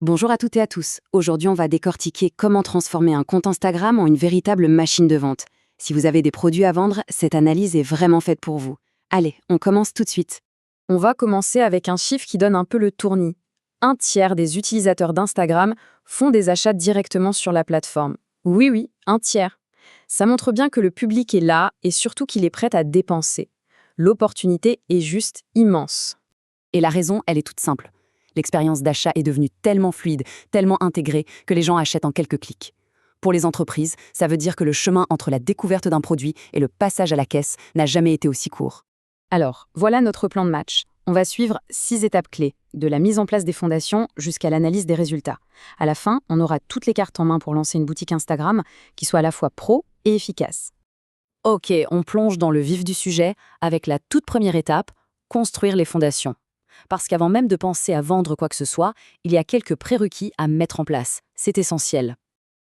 Bonjour à toutes et à tous. Aujourd'hui, on va décortiquer comment transformer un compte Instagram en une véritable machine de vente. Si vous avez des produits à vendre, cette analyse est vraiment faite pour vous. Allez, on commence tout de suite. On va commencer avec un chiffre qui donne un peu le tournis. Un tiers des utilisateurs d'Instagram font des achats directement sur la plateforme. Oui, oui, un tiers. Ça montre bien que le public est là et surtout qu'il est prêt à dépenser. L'opportunité est juste immense. Et la raison, elle est toute simple. L'expérience d'achat est devenue tellement fluide, tellement intégrée, que les gens achètent en quelques clics. Pour les entreprises, ça veut dire que le chemin entre la découverte d'un produit et le passage à la caisse n'a jamais été aussi court. Alors, voilà notre plan de match. On va suivre 6 étapes clés, de la mise en place des fondations jusqu'à l'analyse des résultats. À la fin, on aura toutes les cartes en main pour lancer une boutique Instagram qui soit à la fois pro et efficace. Ok, on plonge dans le vif du sujet avec la toute première étape, construire les fondations. Parce qu'avant même de penser à vendre quoi que ce soit, il y a quelques prérequis à mettre en place. C'est essentiel.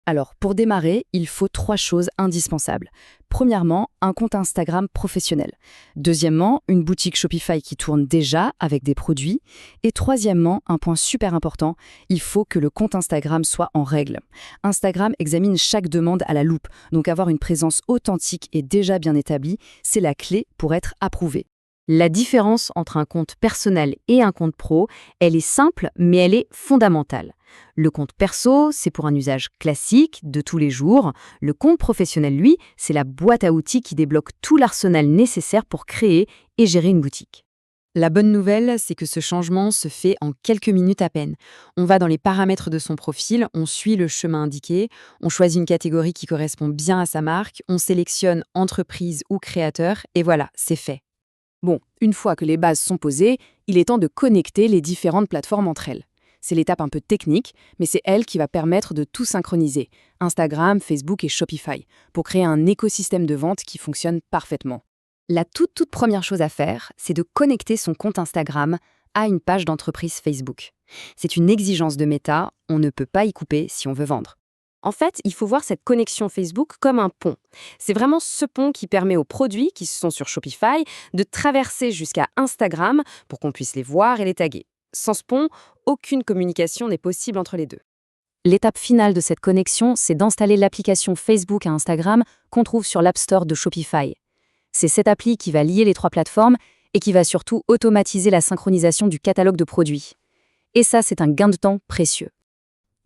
Alors, pour démarrer, il faut 3 choses indispensables. Premièrement, un compte Instagram professionnel. Deuxièmement, une boutique Shopify qui tourne déjà avec des produits. Et troisièmement, un point super important, il faut que le compte Instagram soit en règle. Instagram examine chaque demande à la loupe, donc avoir une présence authentique et déjà bien établie, c'est la clé pour être approuvé. La différence entre un compte personnel et un compte pro, elle est simple, mais elle est fondamentale. Le compte perso, c'est pour un usage classique, de tous les jours. Le compte professionnel, lui, c'est la boîte à outils qui débloque tout l'arsenal nécessaire pour créer et gérer une boutique. La bonne nouvelle, c'est que ce changement se fait en quelques minutes à peine. On va dans les paramètres de son profil, on suit le chemin indiqué, on choisit une catégorie qui correspond bien à sa marque, on sélectionne entreprise ou créateur, et voilà, c'est fait. Bon, une fois que les bases sont posées, il est temps de connecter les différentes plateformes entre elles. C'est l'étape un peu technique, mais c'est elle qui va permettre de tout synchroniser, Instagram, Facebook et Shopify, pour créer un écosystème de vente qui fonctionne parfaitement. La toute première chose à faire, c'est de connecter son compte Instagram à une page d'entreprise Facebook. C'est une exigence de Meta, on ne peut pas y couper si on veut vendre. En fait, il faut voir cette connexion Facebook comme un pont. C'est vraiment ce pont qui permet aux produits qui sont sur Shopify de traverser jusqu'à Instagram pour qu'on puisse les voir et les taguer. Sans ce pont, aucune communication n'est possible entre les deux. L'étape finale de cette connexion, c'est d'installer l'application Facebook à Instagram qu'on trouve sur l'App Store de Shopify. C'est cette appli qui va lier les 3 plateformes et qui va surtout automatiser la synchronisation du catalogue de produits. Et ça, c'est un gain de temps précieux.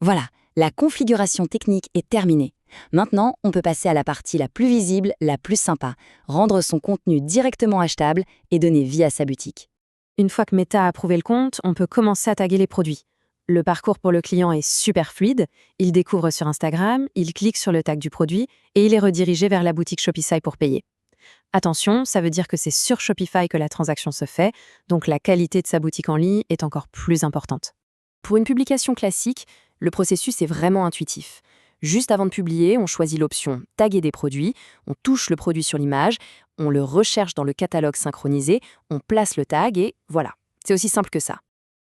Voilà, la configuration technique est terminée. Maintenant, on peut passer à la partie la plus visible, la plus sympa, rendre son contenu directement achetable et donner vie à sa boutique. Une fois que Meta a approuvé le compte, on peut commencer à taguer les produits. Le parcours pour le client est super fluide. Il découvre sur Instagram, il clique sur le tag du produit et il est redirigé vers la boutique Shopify pour payer. Attention, ça veut dire que c'est sur Shopify que la transaction se fait, donc la qualité de sa boutique en ligne est encore plus importante. Pour une publication classique, le processus est vraiment intuitif. Juste avant de publier, on choisit l'option « Taguer des produits », on touche le produit sur l'image, on le recherche dans le catalogue synchronisé, on place le tag et voilà. C'est aussi simple que ça.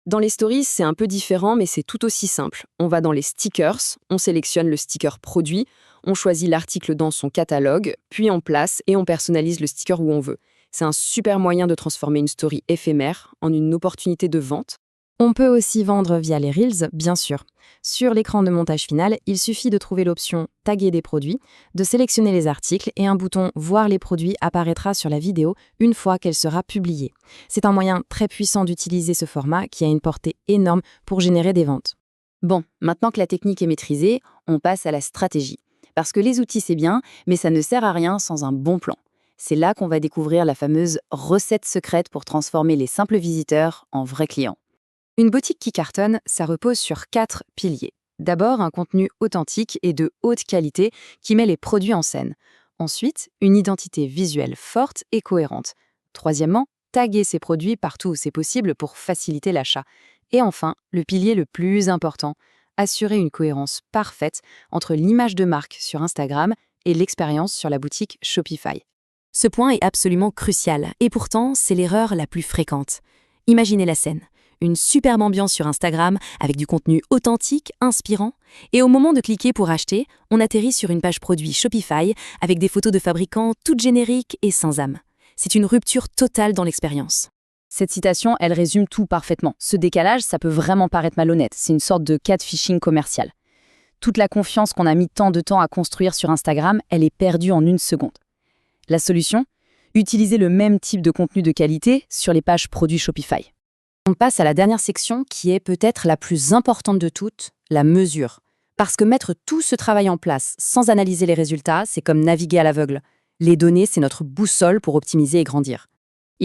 Dans les stories, c'est un peu différent, mais c'est tout aussi simple. On va dans les stickers, on sélectionne le sticker produit, on choisit l'article dans son catalogue, puis on place et on personnalise le sticker où on veut. C'est un super moyen de transformer une story éphémère en une opportunité de vente. On peut aussi vendre via les Reels, bien sûr. Sur l'écran de montage final, il suffit de trouver l'option « Taguer des produits », de sélectionner les articles et un bouton « Voir les produits » apparaîtra sur la vidéo une fois qu'elle sera publiée. C'est un moyen très puissant d'utiliser ce format qui a une portée énorme pour générer des ventes. Bon, maintenant que la technique est maîtrisée, on passe à la stratégie. Parce que les outils c'est bien, mais ça ne sert à rien sans un bon plan. C'est là qu'on va découvrir la fameuse recette secrète pour transformer les simples visiteurs en vrais clients. Une boutique qui cartonne, ça repose sur 4 piliers. D'abord, un contenu authentique et de haute qualité qui met les produits en scène. Ensuite, une identité visuelle forte et cohérente. Troisièmement, taguer ses produits partout où c'est possible pour faciliter l'achat. Et enfin, le pilier le plus important, assurer une cohérence parfaite entre l'image de marque sur Instagram et l'expérience sur la boutique Shopify. Ce point est absolument crucial et pourtant, c'est l'erreur la plus fréquente. Imaginez la scène. Une superbe ambiance sur Instagram avec du contenu authentique, inspirant. Et au moment de cliquer pour acheter, on atterrit sur une page produit Shopify avec des photos de fabricants toutes génériques et sans âme. C'est une rupture totale dans l'expérience. Cette citation, elle résume tout parfaitement. Ce décalage, ça peut vraiment paraître malhonnête. C'est une sorte de catfishing commercial. Toute la confiance qu'on a mis tant de temps à construire sur Instagram, elle est perdue en une seconde. La solution? Utiliser le même type de contenu de qualité sur les pages produits Shopify. On passe à la dernière section qui est peut-être la plus importante de toutes, la mesure. Parce que mettre tout ce travail en place sans analyser les résultats, c'est comme naviguer à l'aveugle. Les données, c'est notre boussole pour optimiser et grandir.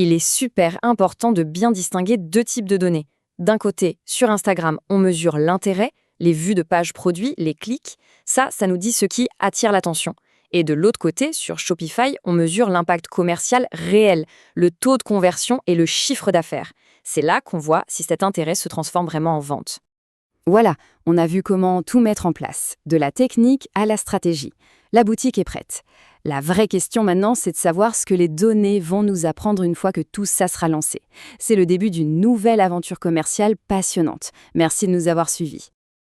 Il est super important de bien distinguer deux types de données. D'un côté, sur Instagram, on mesure l'intérêt, les vues de pages produits, les clics. Ça nous dit ce qui attire l'attention. Et de l'autre côté, sur Shopify, on mesure l'impact commercial réel, le taux de conversion et le chiffre d'affaires. C'est là qu'on voit si cet intérêt se transforme vraiment en vente. Voilà, on a vu comment tout mettre en place, de la technique à la stratégie. La boutique est prête. La vraie question maintenant, c'est de savoir ce que les données vont nous apprendre une fois que tout ça sera lancé. C'est le début d'une nouvelle aventure commerciale passionnante. Merci de nous avoir suivis.